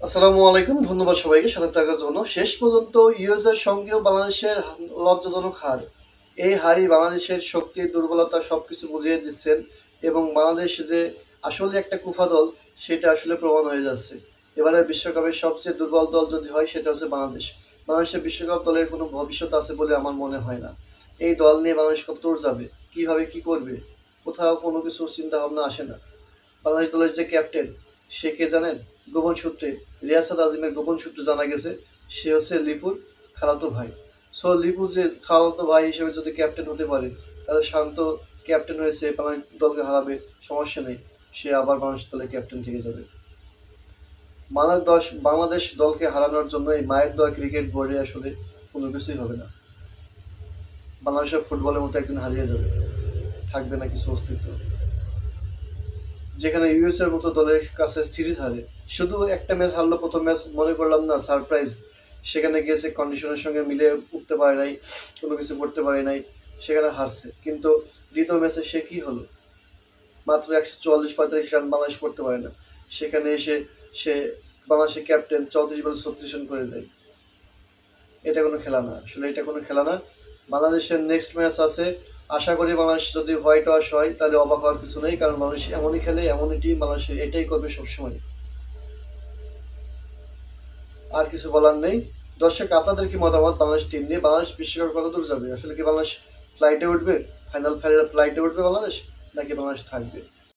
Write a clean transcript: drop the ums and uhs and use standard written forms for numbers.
আসসালামু আলাইকুম। ধন্যবাদ সবাইকে সাথে থাকার জন্য। শেষ পর্যন্ত ইউএস এর সঙ্গেও বাংলাদেশের লজ্জাজনক হার। এই হারই বাংলাদেশের শক্তি দুর্বলতা সবকিছু বুঝিয়ে দিচ্ছেন এবং বাংলাদেশ যে আসলে একটা কুফা দল সেটা আসলে প্রমাণ হয়ে যাচ্ছে। এবারে বিশ্বকাপের সবচেয়ে দুর্বল দল যদি হয় সেটা হচ্ছে বাংলাদেশ। বাংলাদেশের বিশ্বকাপ দলের কোনো ভবিষ্যৎ আছে বলে আমার মনে হয় না। এই দল নিয়ে বাংলাদেশ কত দূর যাবে, কীভাবে কী করবে, কোথাও কোনো কিছু চিন্তা ভাবনা আসে না। বাংলাদেশ দলের যে ক্যাপ্টেন সে কে জানেন? গোপন সূত্রে, রিয়াসাত আজিমের গোপন সূত্রে জানা গেছে সে হচ্ছে লিপুর খালাতো ভাই। সো লিপু যে খালাতো ভাই হিসেবে যদি ক্যাপ্টেন হতে পারে তাহলে শান্ত ক্যাপ্টেন হয়েছে বাংলাদেশ দলকে হারাবে, সমস্যা নেই, সে আবার বাংলাদেশ দলের ক্যাপ্টেন থেকে যাবে। বাংলাদেশ দলকে হারানোর জন্য এই মায়ের দোয়া ক্রিকেট বোর্ডে আসলে কোনো কিছুই হবে না। বাংলাদেশের ফুটবলের মতো একদিন হারিয়ে যাবে, থাকবে না কিছু অস্তিত্ব। যেখানে ইউএস এর মতো দলের কাছে সিরিজ হারে, শুধু একটা ম্যাচ হারলো, প্রথম ম্যাচ মনে করলাম না সারপ্রাইজ, সেখানে গিয়েছে কন্ডিশনের সঙ্গে মিলে উঠতে পারে নাই, কোনো কিছু করতে পারে নাই, সেখানে হারছে। কিন্তু দ্বিতীয় ম্যাচে সে কি হলো, মাত্র 144-45 রান বাংলাদেশ করতে পারে না, সেখানে এসে সে বাংলাদেশের ক্যাপ্টেন 34 বলে 36 রান করে যায়। এটা কোনো খেলা না, আসলে এটা কোনো খেলা না। বাংলাদেশের নেক্সট ম্যাচ আছে, আশা করি বাংলাদেশ যদি হোয়াইট ওয়াশ হয় তাহলে অবাক হওয়ার কিছু নেই, কারণ বাংলাদেশ এমনই খেলে, এমনই টিম, বাংলাদেশ এটাই করবে সবসময়। আর কিছু বলার নেই। দর্শক, আপনাদের কি মতামত বাংলাদেশ টিম নিয়ে? বাংলাদেশ বিশ্বকাপে কত দূর যাবে? আসলে কি বাংলাদেশ ফ্লাইটে উঠবে, ফাইনাল ফ্লাইটে উঠবে বাংলাদেশ, নাকি বাংলাদেশ থাকবে?